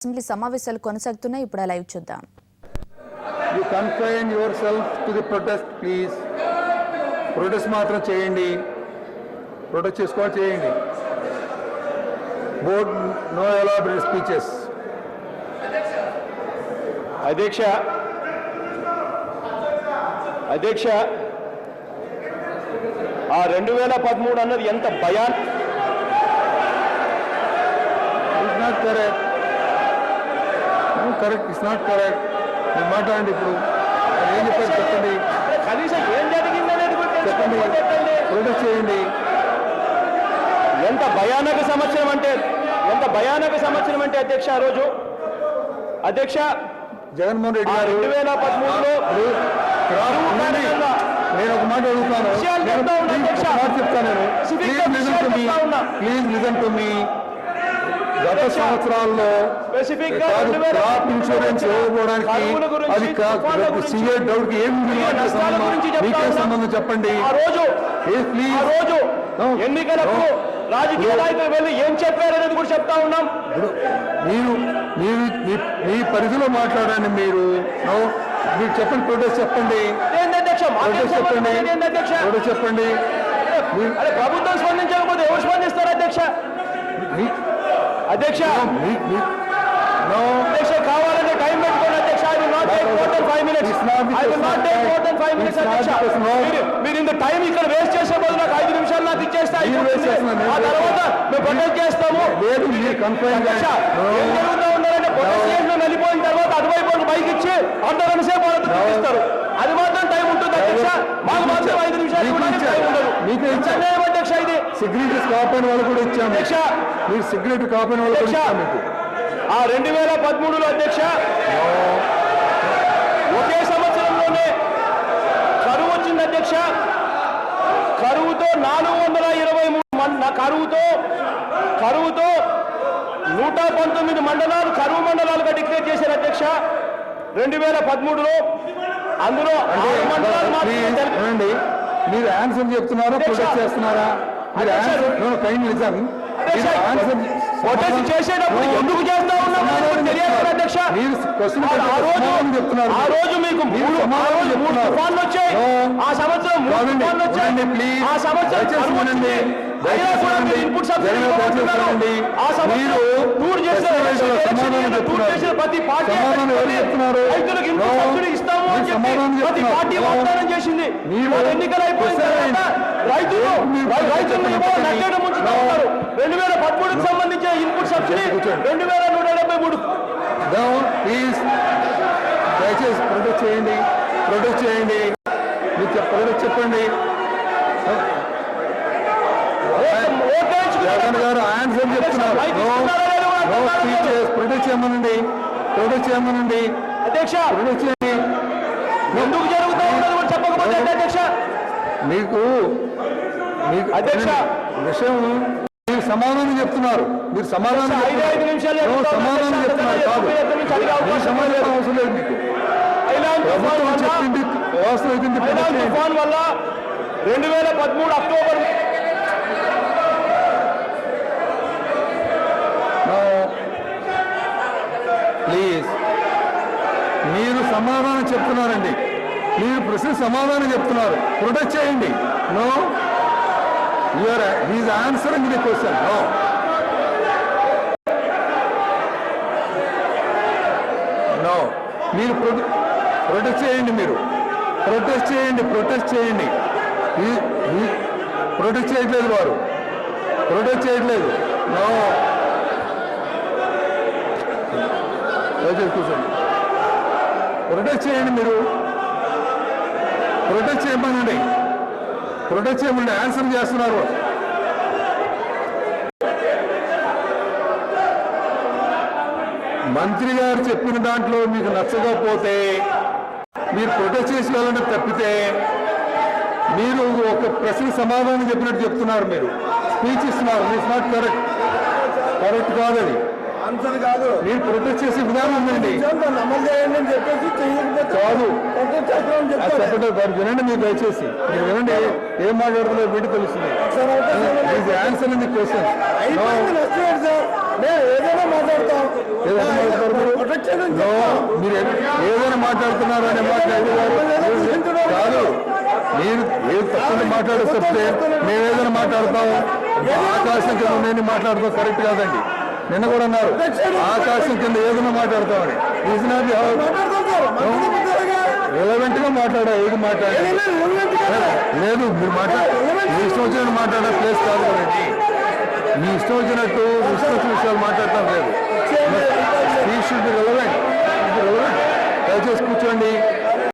Assembly సమావేశాలు కొనసాగుతున్నాయి. ఇప్పుడు లైవ్ చూద్దాం. You confine yourself to the protest, please. Protest మాత్రం చేయండి. Protest చేసుకోవాలి చేయండి. Board no elaborate speeches. అధ్యక్ష ఆ 2013 అన్నది ఎంత Bhayan It's not correct. No, correct. It's not correct. మీరు మాట్లాడండి ఇప్పుడు ఏం చెప్పారు చెప్పండి. కనీసం ఏం జరిగిందనేది చెప్పండి. ప్రొటెస్ట్ చేయండి. ఎంత భయానక సంవత్సరం అంటే అధ్యక్ష ఆ రోజు అధ్యక్ష జగన్మోహన్ రెడ్డి గారు 2013లో నేను ఒక మాట అడుగుతాను, చెప్తాను. Please listen to me. గత సంవత్సరాల్లో క్రాప్ ఇన్సూరెన్స్ ఇవ్వడానికి అది సీఏ డౌట్ మీకే సంబంధం చెప్పండి. ప్లీజ్ ఎన్నికలకు రాజకీయ నాయకులు వెళ్ళి ఏం చెప్పారనేది కూడా చెప్తా ఉన్నాం. మీరు మీరు మీ పరిధిలో మాట్లాడండి. మీరు చెప్పండి. ప్రొటెస్ట్ చెప్పండి. చెప్పండి. ప్రభుత్వం స్పందించకపోతే ఎవరు స్పందిస్తారు అధ్యక్ష? అధ్యక్ష కావాలంటే టైం పెట్టుకోండి అధ్యక్ష. I will not take more than 5 minutes. అధ్యక్ష మీరు ఇంత టైం ఇక్కడ వేస్ట్ చేసే బదులు నాకు 5 నిమిషాలు నాకు ఇచ్చేస్తే ఆ తర్వాత మేము ప్రొటెస్ట్ చేస్తాము. ఏం జరుగుతూ ఉండాలంటే ప్రొటెస్ట్ చేసిన వెళ్ళిపోయిన తర్వాత అటువైపు బైక్ ఇచ్చి అంతగంట సేపు చూపిస్తారు. అది మాత్రం టైం ఉంటుంది అధ్యక్ష. మాకు మాత్రం 5 నిమిషాలు టైం ఉండదు. అధ్యక్ష ఇది సిగరెట్ కాపాడిన వాళ్ళు కూడా ఇచ్చాము అధ్యక్ష. మీరు సిగరెట్ కాపాడిన వాళ్ళు కూడా ఇచ్చాము మీకు. ఆ 2013లో అధ్యక్ష ఒకే సంవత్సరంలోనే కరువు వచ్చింది అధ్యక్ష. కరువుతో 423 కరువుతో 119 మండలాలు కరువు మండలాలుగా డిక్లేర్ చేశారు అధ్యక్ష 2013లో. అందులో 6 మండలాలు మాత్రమే. మీరు ఆన్సర్ చెప్తున్నారా ప్రొటెస్ట్ చేస్తున్నారా? మీరు ఆన్సర్ ప్రొటెస్ట్ చేసేటప్పుడు ఎందుకు చేస్తా ఉన్నామో తెలియదు అధ్యక్ష. ఆ రోజు మీకు 3 తుఫాన్లు వచ్చాయి. ఆ సంవత్సరం 3 తుఫాన్లు వచ్చాయి. ఆ సంవత్సరం ఇన్పుట్ సబ్సిడీ ఆ సంవత్సరం టూర్ చేసిన ప్రతి పార్టీ రైతులకు ఇన్పుట్ సబ్సిడీ ఇస్తాము అని చెప్పి ప్రతి పార్టీ వాగ్దానం చేసింది. ఎన్నికలు అయిపోయిన తర్వాత రైతులు నట్టేట ముంచుతా ఉన్నారు. 2013కు సంబంధించిన ఇన్పుట్ సబ్సిడీ 2173. దయచేసి ప్రొటెస్ట్ చేయండి. ప్రొటెస్ట్ చెప్పండి. జగన్ గారు ఆన్సర్ చెప్తున్నారు. ప్రొటెస్ట్ చేయమనండి అధ్యక్ష. ప్రొటెస్ట్ చేయండి. ఎందుకు జరుగుతూ ఉన్నది కూడా చెప్పకపోతే అధ్యక్ష మీకు అధ్యక్ష విషయం మీరు సమాధానం చెప్తున్నారు. మీరు సమాధానం చెప్తున్నారు కాదు. సమాధానం అవసరం లేదు మీకు. ప్రభుత్వం చెప్పింది వ్యవస్థ తుఫాన్ వల్ల 2013 అక్టోబర్ ప్లీజ్ మీరు సమాధానం చెప్తున్నారండి. మీరు ప్రశ్న సమాధానం చెప్తున్నారు. ప్రొటెస్ట్ చేయండి. No he's answering the question. No మీరు ప్రొటెస్ట్ చేయండి. మీరు ప్రొటెస్ట్ చేయండి. ప్రొటెస్ట్ చేయట్లేదు వారు. ప్రొటెస్ట్ చేయట్లేదు. నో కూర్చోండి. ప్రొటెస్ట్ చేయండి. మీరు ప్రొటెస్ట్ చేయమనండి. ఆన్సర్ చేస్తున్నారు. మంత్రి గారు చెప్పిన దాంట్లో మీకు నచ్చకపోతే మీరు ప్రొటెస్ట్ చేసి వెళ్ళండి తప్పితే మీరు ఒక ప్రశ్న సమాధానం చెప్పినట్టు చెప్తున్నారు. మీరు స్పీచ్ ఇస్తున్నారు. ఇట్స్ నాట్ కరెక్ట్ కాదది. ఆన్సర్ కాదు. మీరు ప్రొటెస్ట్ చేసే విధానం ఉందండి. దాన్ని అమలు చేయండి అని చెప్పేసి చేయకపోతే కాదు ప్రొటెస్ట్ చేస్తామని అది చెప్తారు. చెప్పండి గారు, వినండి మీరు దయచేసి. మీరు వినండి ఏం మాట్లాడుతున్నారో వీటి తెలుస్తుంది. Answer in the question. అయిపోయింది, నష్టం ఏంటి సార్? మేము ఏదైనా మాట్లాడతాం. ఏదైనా మాట్లాడతారు మీరు? ప్రొటెక్ట్ చేయడం No, మీరు ఏదైనా మాట్లాడుతున్నారు అనే మాట కాదు. మీరు ఏది తప్పని మాట్లాడే చెప్తే మేము ఏదైనా మాట్లాడతాం. ఆకాశం కింద నేను మాట్లాడతాం కరెక్ట్ కాదండి. నిన్న కూడా అన్నారు ఆకాశం కింద ఏదైనా మాట్లాడతామని. ఈజ్ నాట్ మాట్లాడతాం సార్. రిలవెంట్ గా మాట్లాడా, ఏది మాట్లాడాలి లేదు. మీరు మీ ఇష్టం వచ్చినట్టు మాట్లాడే ప్లేస్ కాదు కదండి. మీ ఇష్టం వచ్చినట్టు ఇష్టం వచ్చిన విషయాలు మాట్లాడటం లేదు. ఈ షుడ్ బి రిలవెంట్. దయచేసి కూర్చోండి.